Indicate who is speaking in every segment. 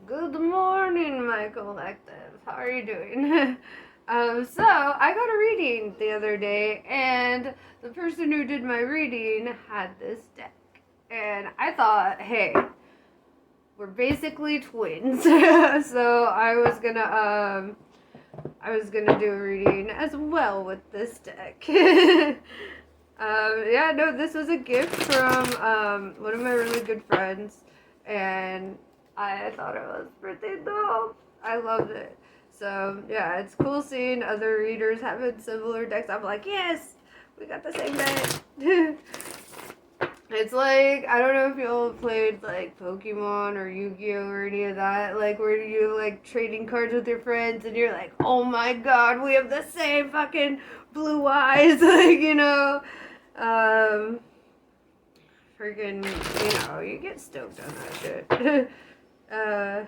Speaker 1: Good morning, my collective. How are you doing? So I got a reading the other day, and the person who did my reading had this deck, and I thought, hey, we're basically twins, so I was gonna do a reading as well with this deck. Yeah, no, this was a gift from one of my really good friends, and I thought it was pretty dope. I loved it. So, yeah, it's cool seeing other readers having similar decks. I'm like, yes, we got the same deck. It's like, I don't know if y'all played like Pokemon or Yu-Gi-Oh or any of that, like where you like trading cards with your friends and you're like, oh my god, we have the same fucking blue eyes, um, freaking, you get stoked on that shit. uh,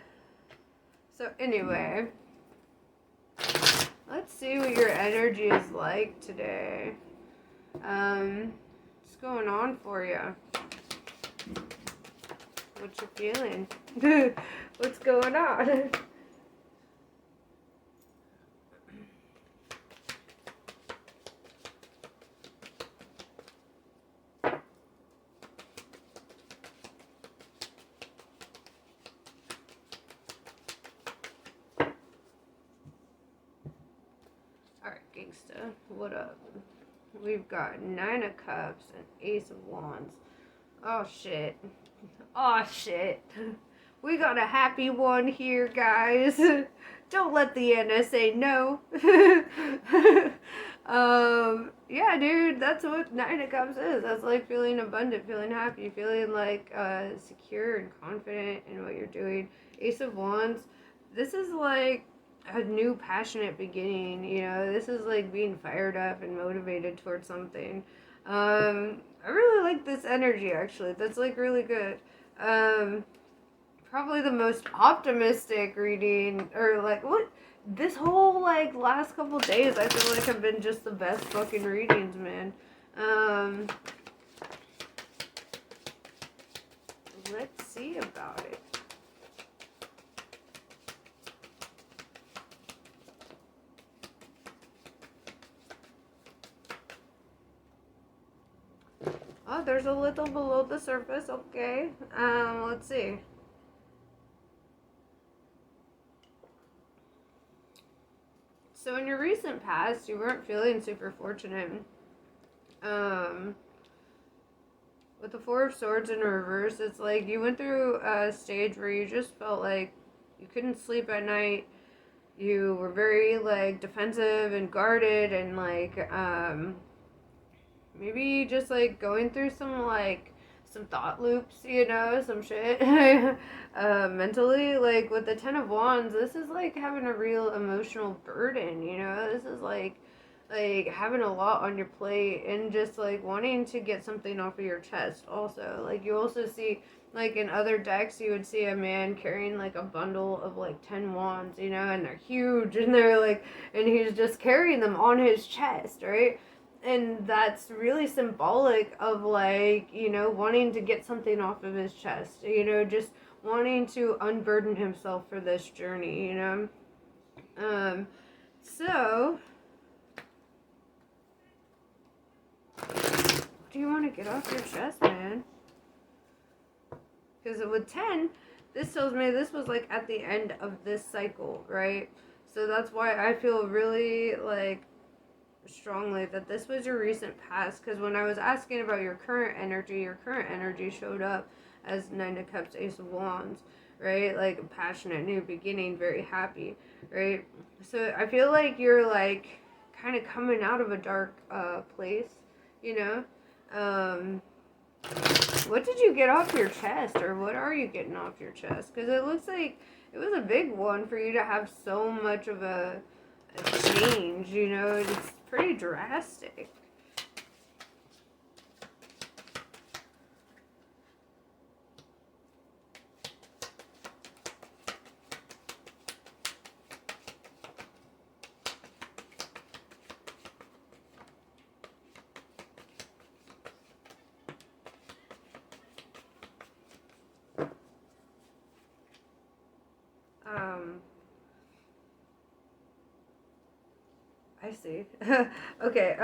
Speaker 1: so anyway, let's see what your energy is like today. What's going on for you? What you feeling? What's going on? Alright, gangsta. What up? We've got Nine of Cups and Ace of Wands. Oh shit. Oh shit. We got a happy one here, guys. Don't let the NSA know. Yeah, dude, that's what Nine of Cups is. That's like feeling abundant, feeling happy, feeling like secure and confident in what you're doing. Ace of Wands, this is like a new passionate beginning, this is like being fired up and motivated towards something. I really like this energy actually. That's like really good. Um, Probably the most optimistic reading, or like what this whole like last couple days I feel like have been just the best fucking readings, man. Um, let's see about it. Oh, there's a little below the surface. Okay. Let's see. So in your recent past, you weren't feeling super fortunate. Um, with the Four of Swords in reverse, it's like you went through a stage where you just felt like you couldn't sleep at night. You were very like defensive and guarded, and like maybe just like going through some thought loops, some shit. Mentally, like with the Ten of Wands, this is like having a real emotional burden, this is like having a lot on your plate and just like wanting to get something off of your chest. Also, like you also see, like in other decks, you would see a man carrying like a bundle of like 10 wands, and they're huge, and they're like, and he's just carrying them on his chest, right? And that's really symbolic of like, wanting to get something off of his chest, just wanting to unburden himself for this journey, so do you want to get off your chest, man? Because with 10, this tells me this was like at the end of this cycle, right? So that's why I feel really like strongly that this was your recent past. Because when I was asking about your current energy showed up as Nine of Cups, Ace of Wands, right? Like a passionate new beginning, very happy, right? So I feel like you're like kind of coming out of a dark place, you know? Um, what did you get off your chest, or what are you getting off your chest? Because it looks like it was a big one for you to have so much of a change, It's pretty drastic. I see. Okay,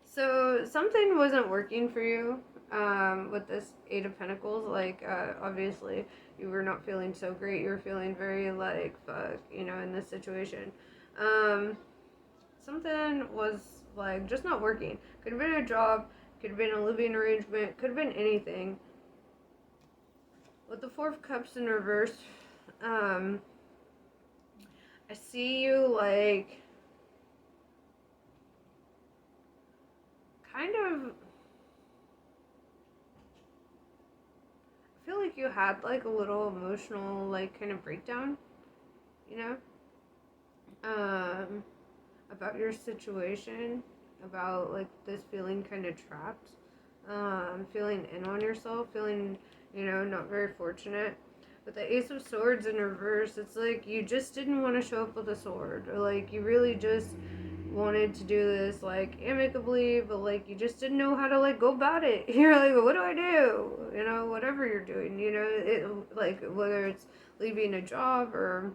Speaker 1: so something wasn't working for you, with this Eight of Pentacles. Like, obviously, you were not feeling so great. You were feeling very, like, fuck, in this situation. Um, Something was, like, just not working. Could have been a job, could have been a living arrangement, could have been anything. With the Four of Cups in reverse, um, I see you, like, kind of, I feel like you had, like, a little emotional, like, kind of breakdown, you know? Um, about your situation, about, like, this feeling kind of trapped, feeling in on yourself, feeling, not very fortunate. With the Ace of Swords in reverse, it's like you just didn't want to show up with a sword, or like you really just wanted to do this like amicably, but like you just didn't know how to like go about it. You're like, what do I do? Whatever you're doing, like whether it's leaving a job or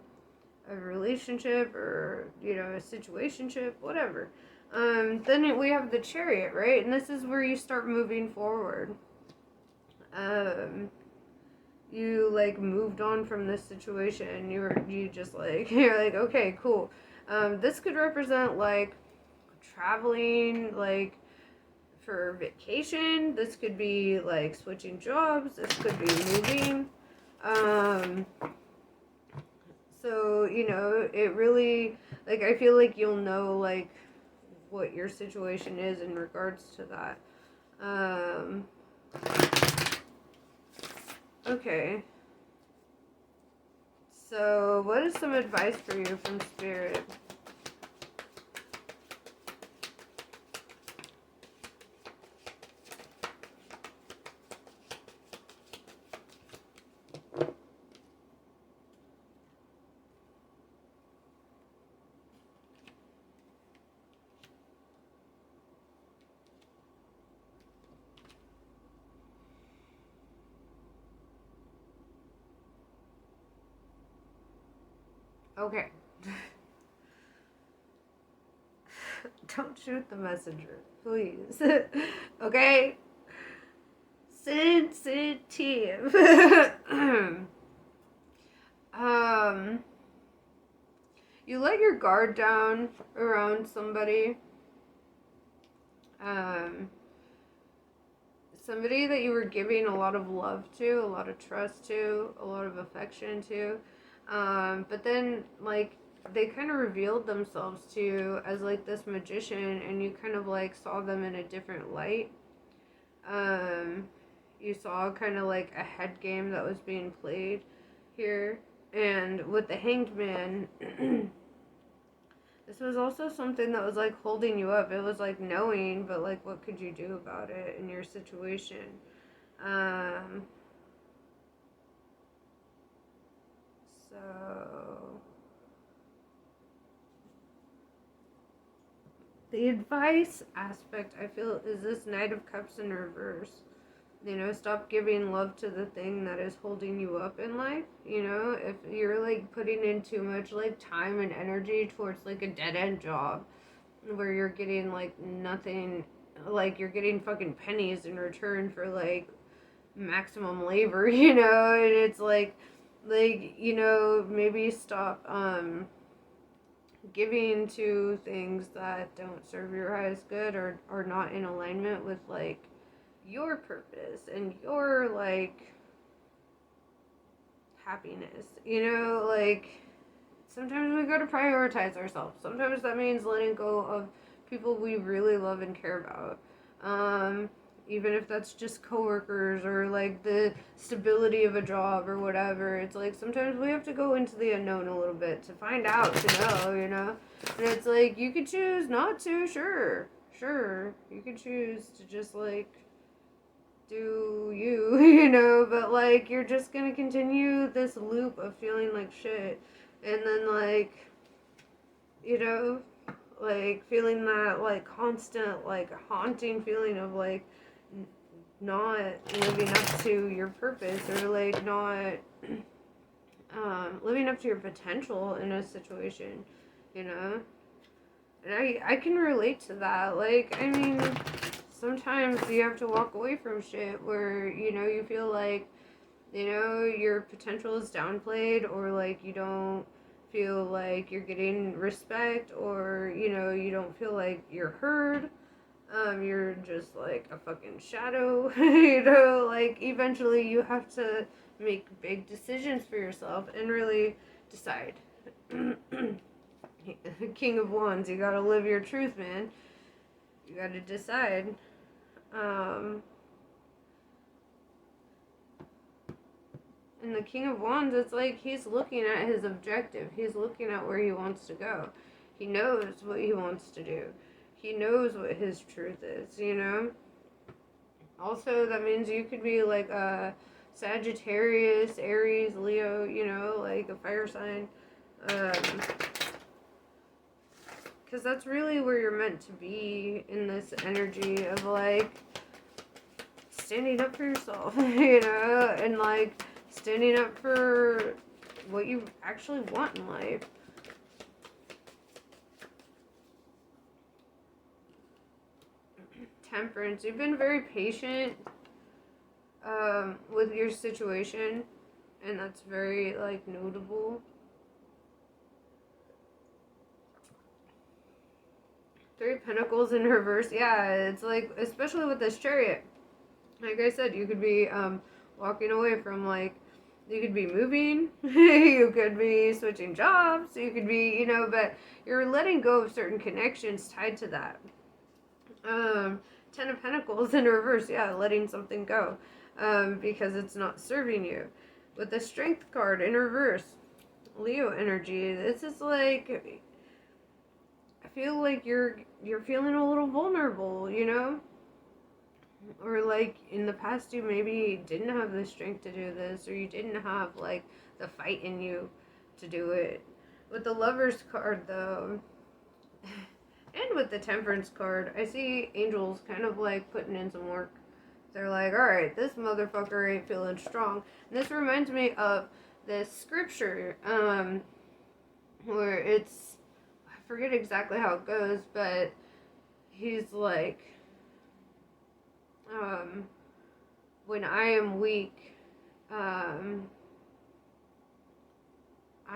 Speaker 1: a relationship or a situationship, whatever. Then we have the Chariot, right? And this is where you start moving forward. Um, you like moved on from this situation. You just like you're like, okay, cool. This could represent like traveling, like for vacation. This could be like switching jobs. This could be moving. Um, so it really, like, I feel like you'll know like what your situation is in regards to that. Um, okay. So, what is some advice for you from Spirit? Okay. Don't shoot the messenger, please. Okay? Sensitive. um, you let your guard down around somebody. Um, Somebody that you were giving a lot of love to, a lot of trust to, a lot of affection to. But then, like, they kind of revealed themselves to you as, like, this magician, and you kind of, like, saw them in a different light. Um, you saw kind of, like, a head game that was being played here. And with the Hanged Man, this was also something that was, like, holding you up. It was, like, knowing, but, like, what could you do about it in your situation? Um, so the advice aspect, I feel, is this Knight of Cups in reverse. Stop giving love to the thing that is holding you up in life. If you're like putting in too much like time and energy towards like a dead end job where you're getting like nothing, like you're getting fucking pennies in return for like maximum labor, and it's like maybe stop giving to things that don't serve your highest good or are not in alignment with like your purpose and your like happiness. Like sometimes we got to prioritize ourselves. Sometimes that means letting go of people we really love and care about. Even if that's just coworkers or like the stability of a job or whatever. It's like sometimes we have to go into the unknown a little bit to find out, to know. And it's like you could choose not to, sure. Sure. You could choose to just like do you, but like you're just gonna continue this loop of feeling like shit. And then like, you know, like feeling that like constant like haunting feeling of like not living up to your purpose or like not living up to your potential in a situation. you know? And I can relate to that. Like, I mean, sometimes you have to walk away from shit where, you know, you feel like, you know, your potential is downplayed, or like you don't feel like you're getting respect, or, you know, you don't feel like you're heard. You're just like a fucking shadow, you know, like eventually you have to make big decisions for yourself and really decide. King of Wands, you gotta live your truth, man. You gotta decide. Um, and the King of Wands, it's like he's looking at his objective. He's looking at where he wants to go. He knows what he wants to do. He knows what his truth is, you know? Also, that means you could be like a Sagittarius, Aries, Leo, you know, like a fire sign. Because that's really where you're meant to be in this energy of like standing up for yourself, you know, and like standing up for what you actually want in life. Temperance, you've been very patient with your situation, and that's very like notable. Three of Pentacles in reverse, yeah, it's like, especially with this Chariot, like I said, you could be walking away from, like, you could be moving, you could be switching jobs, you could be, you know, but you're letting go of certain connections tied to that. Ten of Pentacles in reverse, yeah, letting something go, because it's not serving you. With the Strength card in reverse, Leo energy, this is like, I feel like you're feeling a little vulnerable, you know? Or like in the past you maybe didn't have the strength to do this, or you didn't have like the fight in you to do it. With the Lovers card though, and with the Temperance card, I see angels kind of like putting in some work. They're like, alright, this motherfucker ain't feeling strong. And this reminds me of this scripture, where it's, I forget exactly how it goes, but he's like, when I am weak, I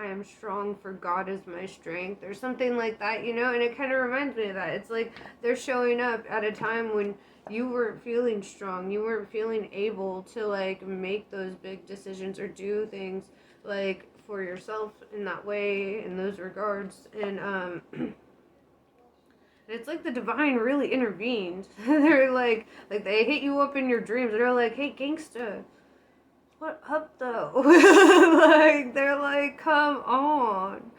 Speaker 1: am strong, for God is my strength, or something like that, you know? And it kind of reminds me of that. It's like they're showing up at a time when you weren't feeling strong, you weren't feeling able to like make those big decisions or do things like for yourself in that way, in those regards. And it's like the divine really intervened. They're like they hit you up in your dreams. They're like, hey, gangsta, what up though? Like, they're like, come on.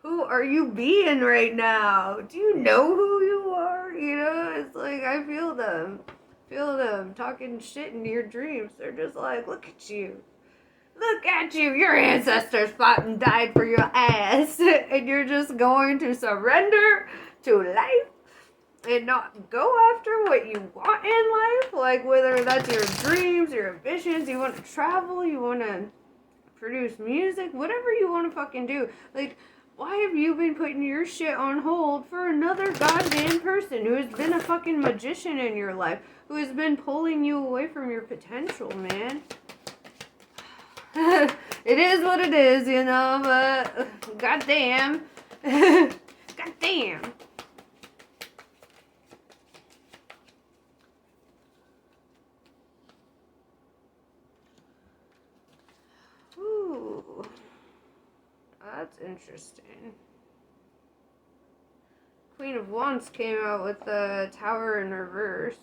Speaker 1: Who are you being right now? Do you know who you are? You know, it's like, I feel them. Feel them talking shit in your dreams. They're just like, look at you. Look at you. Your ancestors fought and died for your ass. And you're just going to surrender to life and not go after what you want in life. Like, whether that's your dreams, your ambitions, you want to travel, you want to produce music, whatever you want to fucking do. Like, why have you been putting your shit on hold for another goddamn person who has been a fucking magician in your life, who has been pulling you away from your potential, man? It is what it is, you know, but goddamn. Goddamn. Ooh. That's interesting. Queen of Wands came out with the Tower in reverse.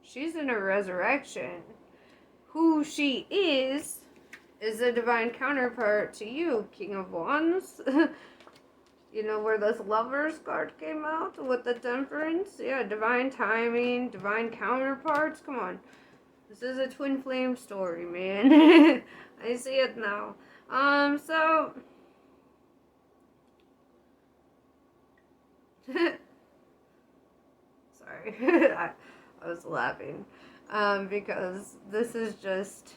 Speaker 1: She's in a resurrection. Who she is a divine counterpart to you, King of Wands. You know where this Lovers card came out with the Temperance? Yeah, divine timing, divine counterparts. Come on. This is a twin flame story, man. I see it now. So sorry. I was laughing. Because this is just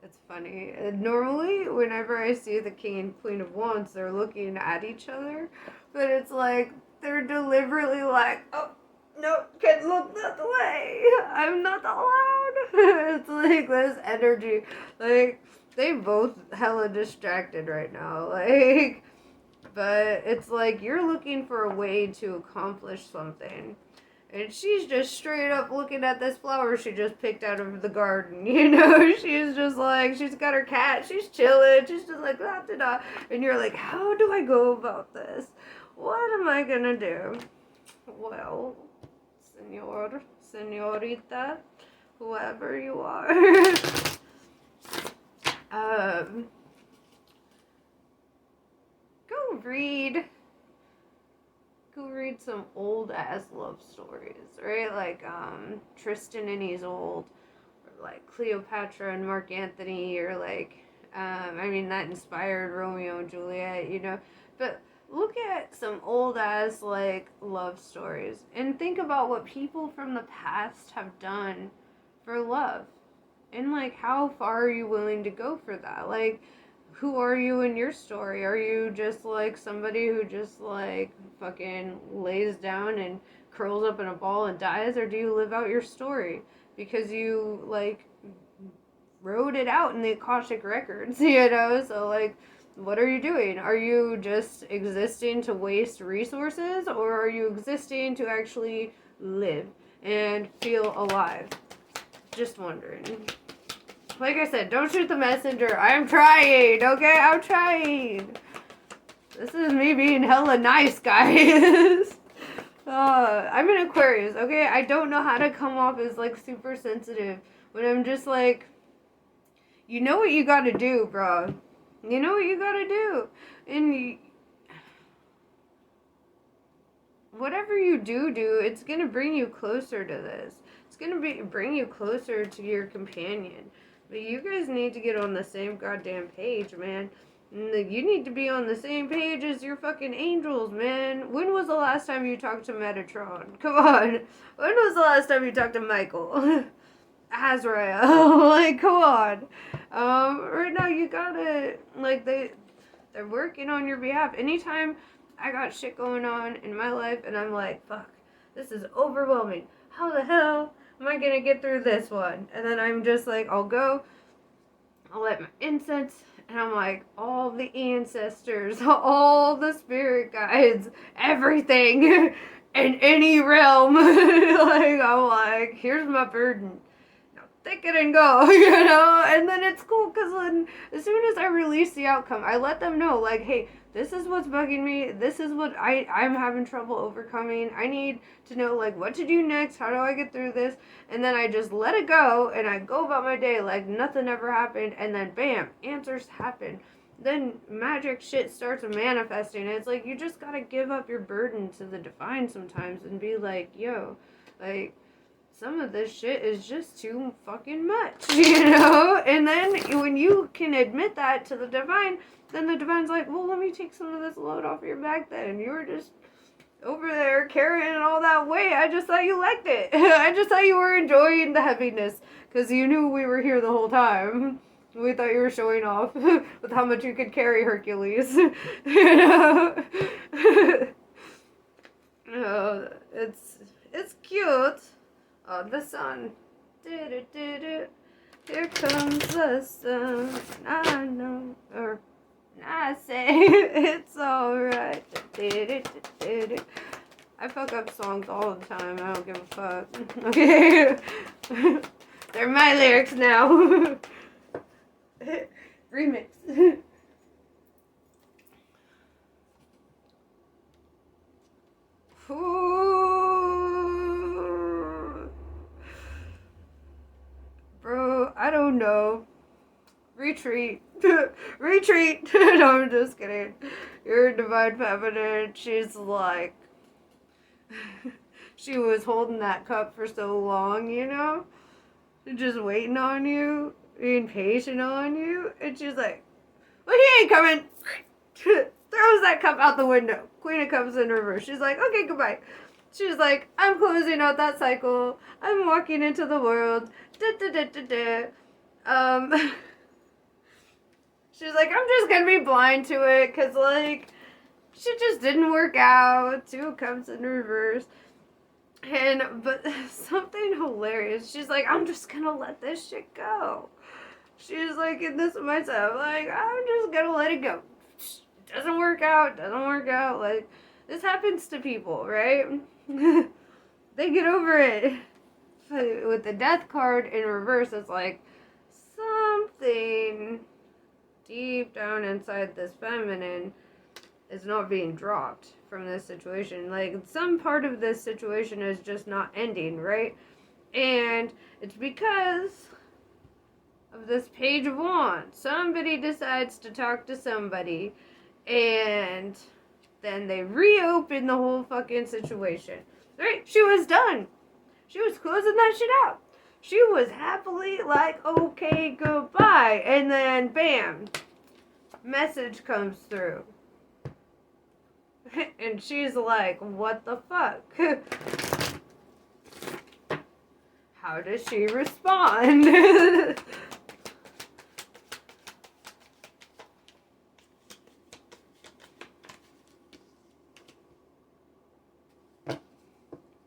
Speaker 1: It's funny. Normally, whenever I see the king and queen of wands, they're looking at each other, but it's like they're deliberately like, oh, no, can't look that way. I'm not allowed. It's like this energy. Like, they both hella distracted right now. Like, but it's like you're looking for a way to accomplish something. And she's just straight up looking at this flower she just picked out of the garden. You know, she's just like, she's got her cat, she's chilling, she's just like, da da da. And you're like, how do I go about this? What am I gonna do? Well, senorita, whoever you are, um, go read some old ass love stories, right? Like Tristan and Isolde, or like Cleopatra and Mark Antony, or like I mean that inspired Romeo and Juliet, you know. But look at some old ass like love stories and think about what people from the past have done for love. And like how far are you willing to go for that? Like who are you in your story? Are you just like somebody who just like fucking lays down and curls up in a ball and dies, or do you live out your story because you like wrote it out in the Akashic records, you know? So like what are you doing? Are you just existing to waste resources, or are you existing to actually live and feel alive? Just wondering. Like I said, don't shoot the messenger. I am trying, okay? I'm trying. This is me being hella nice, guys. I'm an Aquarius, okay? I don't know how to come off as, like, super sensitive when I'm just like, you know what you gotta do, bro. You know what you gotta do. And whatever you do, it's gonna bring you closer to this. It's gonna bring you closer to your companion. But you guys need to get on the same goddamn page, man. You need to be on the same page as your fucking angels, man. When was the last time you talked to Metatron? Come on. When was the last time you talked to Michael? Azrael. Like, come on. Right now you gotta, like, they're working on your behalf. Anytime I got shit going on in my life and I'm like, fuck, this is overwhelming. How the hell am I gonna get through this one? And then I'm just like, I'll light my incense, and I'm like, all the ancestors, all the spirit guides, everything in any realm. Like, I'm like, here's my burden. Now take it and go, you know? And then it's cool, because then as soon as I release the outcome, I let them know, like, hey, this is what's bugging me. This is what I'm having trouble overcoming. I need to know, like, what to do next. How do I get through this? And then I just let it go, and I go about my day like nothing ever happened. And then, bam, answers happen. Then magic shit starts manifesting. And it's like, you just gotta give up your burden to the divine sometimes and be like, yo, like, some of this shit is just too fucking much, you know? And then when you can admit that to the divine, then the divine's like, well, let me take some of this load off your back then. You were just over there carrying all that weight. I just thought you liked it. I just thought you were enjoying the heaviness because you knew we were here the whole time. We thought you were showing off with how much you could carry, Hercules. You know? Oh, it's cute. Oh, the sun. Here comes the sun. I know. Or I say it's alright. I fuck up songs all the time. I don't give a fuck. Okay? They're my lyrics now. Remix. Bro, I don't know. Retreat. Retreat. No, I'm just kidding. You're divine feminine. She's like, she was holding that cup for so long, you know? Just waiting on you, being patient on you. And she's like, well, he ain't coming. Throws that cup out the window. Queen of Cups in reverse. She's like, okay, goodbye. She's like, I'm closing out that cycle. I'm walking into the world. Da, da, da, da, da. She's like, I'm just gonna be blind to it, cause like, shit just didn't work out. 2 of Cups in reverse. But something hilarious. She's like, I'm just gonna let this shit go. She's like, in this mindset, like, I'm just gonna let it go. It doesn't work out, like, this happens to people, right? They get over it. With the Death card in reverse, it's like, something deep down inside this feminine is not being dropped from this situation. Like, some part of this situation is just not ending, right? And it's because of this Page of Wands. Somebody decides to talk to somebody, and then they reopen the whole fucking situation. Right? She was done. She was closing that shit out. She was happily like, okay, goodbye. And then, bam, message comes through. And she's like, what the fuck? How does she respond?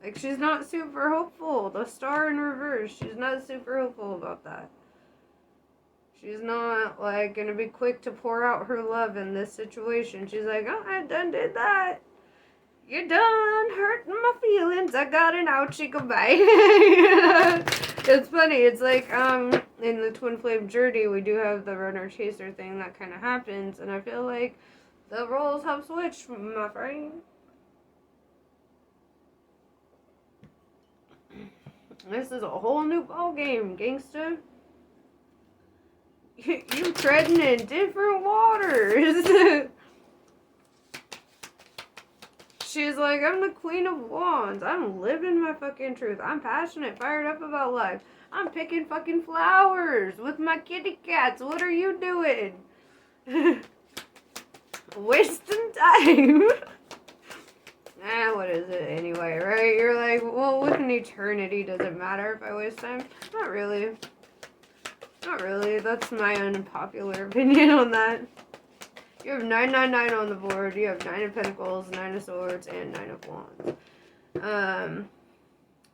Speaker 1: Like, she's not super hopeful. The Star in reverse, she's not super hopeful about that. She's not, like, gonna be quick to pour out her love in this situation. She's like, oh, I done did that. You done hurting my feelings. I got an ouchie, goodbye. It's funny. It's like, in the Twin Flame journey, we do have the runner-chaser thing that kind of happens. And I feel like the roles have switched, my friend. This is a whole new ball game, gangsta. You treading in different waters. She's like, I'm the Queen of Wands. I'm living my fucking truth. I'm passionate, fired up about life. I'm picking fucking flowers with my kitty cats. What are you doing? Wasting time. What is it anyway, right? You're like, well, with an eternity, does it matter if I waste time? Not really. Not really. That's my unpopular opinion on that. You have 999 on the board. You have 9 of Pentacles, 9 of Swords, and 9 of Wands.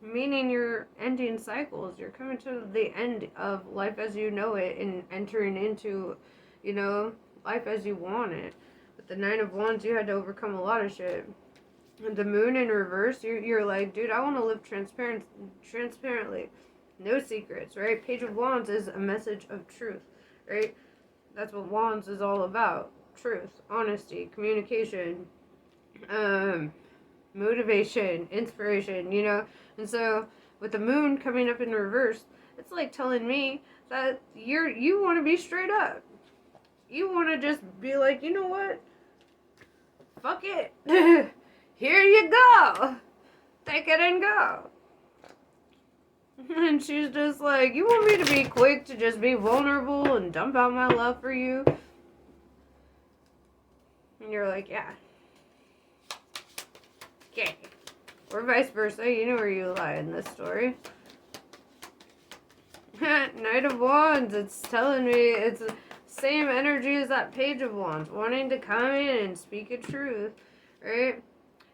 Speaker 1: Meaning you're ending cycles. You're coming to the end of life as you know it and entering into, you know, life as you want it. With the 9 of Wands, you had to overcome a lot of shit. And the Moon in reverse, you're like, dude, I want to live transparently. No secrets, right? Page of Wands is a message of truth, right? That's what Wands is all about. Truth, honesty, communication, motivation, inspiration, you know? And so, with the Moon coming up in reverse, it's like telling me that you want to be straight up. You want to just be like, you know what? Fuck it. Here you go. Take it and go. And she's just like, you want me to be quick to just be vulnerable and dump out my love for you? And you're like, yeah. Okay. Or vice versa. You know where you lie in this story. Knight of Wands. It's telling me it's the same energy as that Page of Wands. Wanting to come in and speak a truth. Right?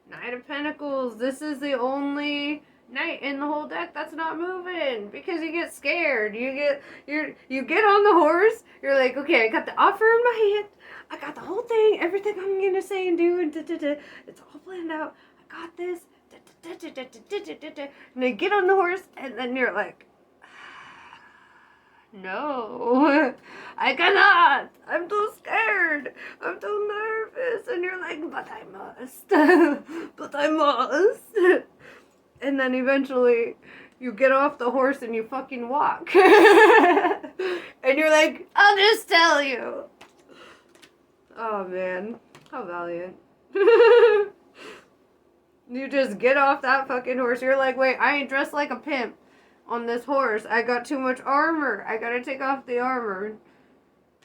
Speaker 1: Knight of Pentacles. This is the only knight in the whole deck that's not moving because you get scared. You get on the horse. You're like, okay, I got the offer in my hand. I got the whole thing, everything I'm gonna say and do, and it's all planned out. I got this. And you get on the horse, and then you're like, no, I cannot. I'm too scared. I'm too nervous. And you're like, but I must. But I must. And then eventually you get off the horse and you fucking walk. And you're like, I'll just tell you. Oh man, how valiant. You just get off that fucking horse. You're like, wait, I ain't dressed like a pimp on this horse. I got too much armor. I gotta take off the armor.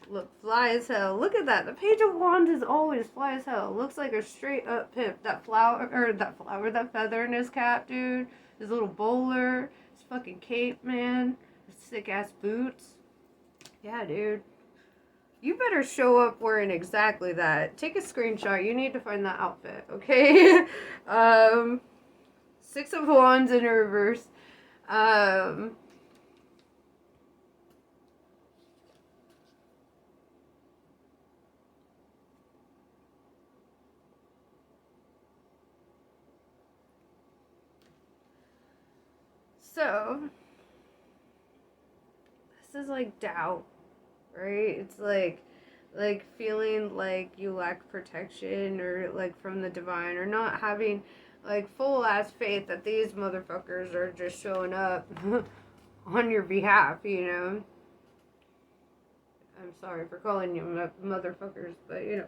Speaker 1: Look, fly as hell. Look at that. The Page of Wands is always fly as hell. Looks like a straight up pimp. That feather in his cap, dude. His little bowler. His fucking cape, man. His sick ass boots. Yeah, dude. You better show up wearing exactly that. Take a screenshot. You need to find that outfit, okay? Six of Wands in reverse. Um, so, this is like doubt, right? It's like feeling like you lack protection or like from the divine or not having like full ass faith that these motherfuckers are just showing up on your behalf, you know. I'm sorry for calling you motherfuckers, but you know,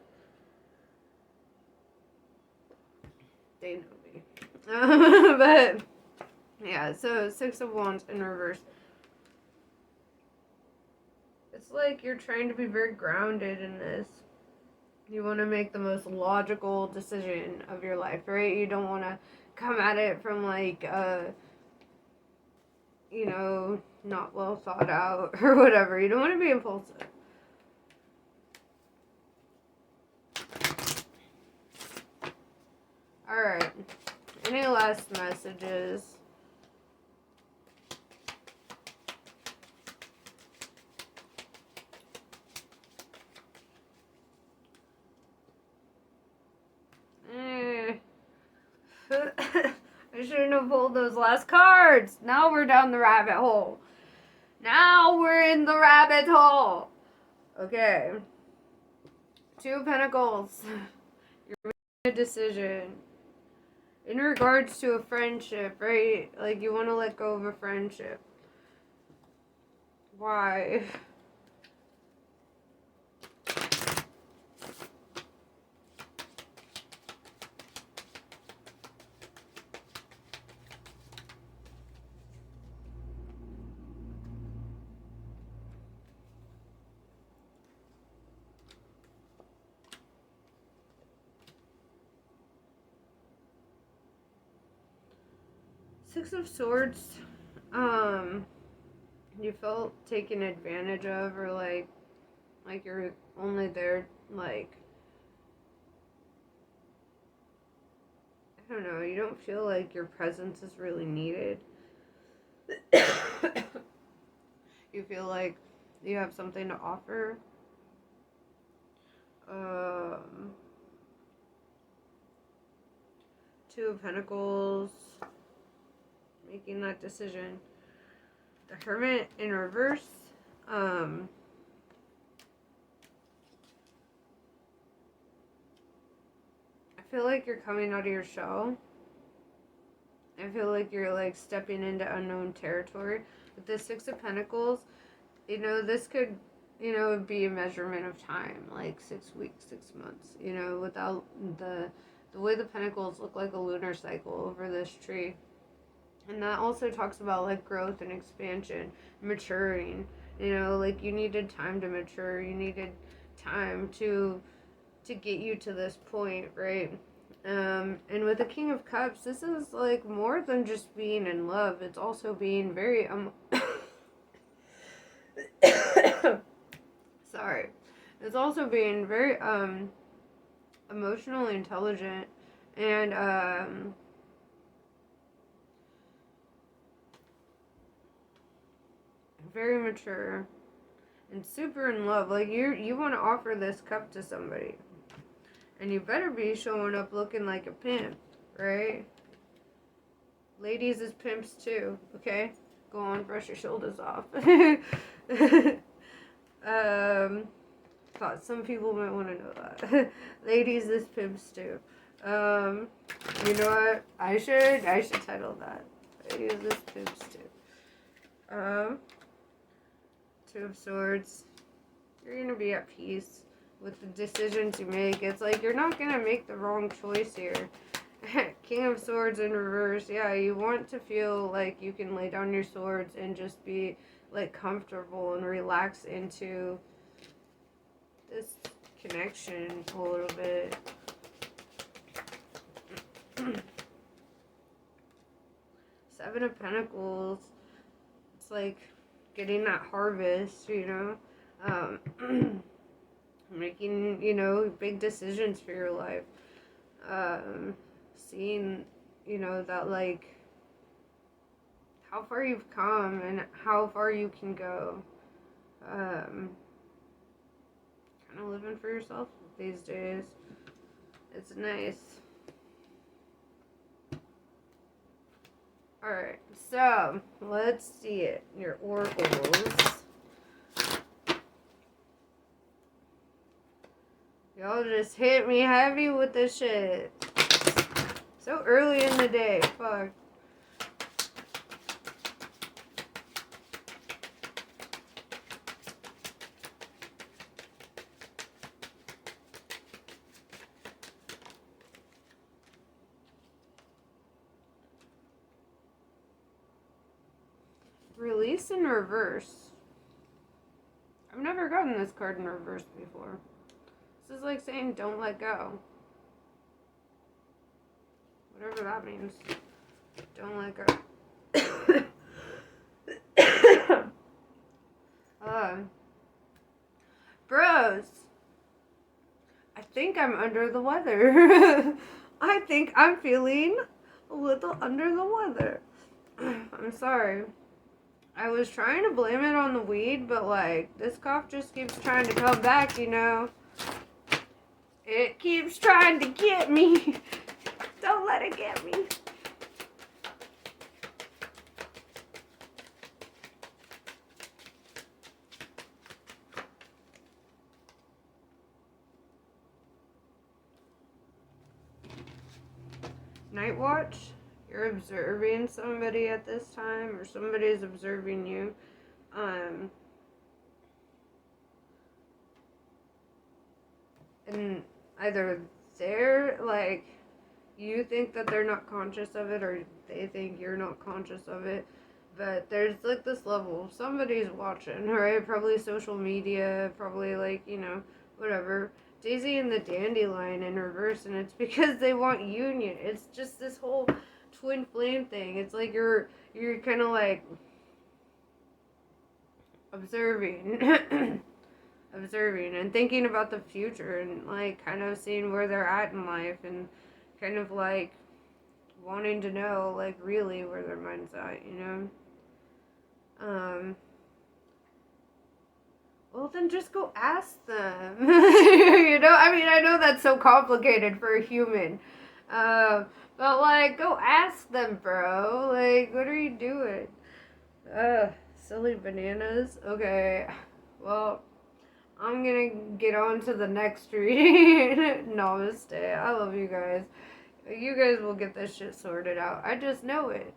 Speaker 1: they know me. But yeah, so Six of Wands in reverse. It's like you're trying to be very grounded in this. You want to make the most logical decision of your life, right? You don't want to come at it from like you know, not well thought out or whatever. You don't want to be impulsive. All right. Any last messages? I shouldn't have pulled those last cards. Now we're down the rabbit hole. Now we're in the rabbit hole. Okay. Two of Pentacles. You're making a decision. In regards to a friendship, right? Like you want to let go of a friendship. Why? Six of Swords. You felt taken advantage of, or like you're only there, like, I don't know, you don't feel like your presence is really needed. You feel like you have something to offer. Two of Pentacles. Making that decision. The Hermit in reverse. I feel like you're coming out of your shell. I feel like you're like stepping into unknown territory. With the Six of Pentacles, you know, this could, you know, be a measurement of time, like 6 weeks, 6 months, you know, without the way the pentacles look like a lunar cycle over this tree. And that also talks about like growth and expansion, maturing. You know, like you needed time to mature. You needed time to get you to this point, right? And with the King of Cups, this is like more than just being in love. It's also being very sorry. It's also being very emotionally intelligent and very mature and super in love. Like you want to offer this cup to somebody. And you better be showing up looking like a pimp, right? Ladies is pimps too, okay? Go on, brush your shoulders off. Thought some people might want to know that. Ladies is pimps too. You know what? I should title that. Ladies is pimps too. Two of Swords. You're gonna be at peace with the decisions you make. It's like you're not gonna make the wrong choice here. King of Swords in reverse. Yeah, you want to feel like you can lay down your swords and just be like comfortable and relax into this connection a little bit. Seven of Pentacles. It's like getting that harvest, you know. making, big decisions for your life. Seeing, that, like, how far you've come and how far you can go. Kind of living for yourself these days. It's nice. Alright, so let's see it. Your oracles. Y'all just hit me heavy with this shit. So early in the day. Fuck. Release in reverse. I've never gotten this card in reverse before. This is like saying don't let go. Whatever that means. Don't let go. Bros. I think I'm under the weather. I think I'm feeling a little under the weather. I'm sorry. I was trying to blame it on the weed, but, like, this cough just keeps trying to come back, It keeps trying to get me. Don't let it get me. Night watch? You're observing somebody at this time, or somebody's observing you. And either they're, like, you think that they're not conscious of it, or they think you're not conscious of it. But there's, like, this level. Somebody's watching, right? Probably social media, probably, like, whatever. Daisy and the Dandelion in reverse, and it's because they want union. It's just this whole twin flame thing. It's like you're kind of, like, observing. Observing and thinking about the future and, like, kind of seeing where they're at in life and kind of, like, wanting to know, like, really where their mind's at, Well, then just go ask them. I mean, I know that's so complicated for a human. But, like, go ask them, bro. Like, what are you doing? Silly bananas. Okay. Well, I'm gonna get on to the next reading. Namaste. I love you guys. You guys will get this shit sorted out. I just know it.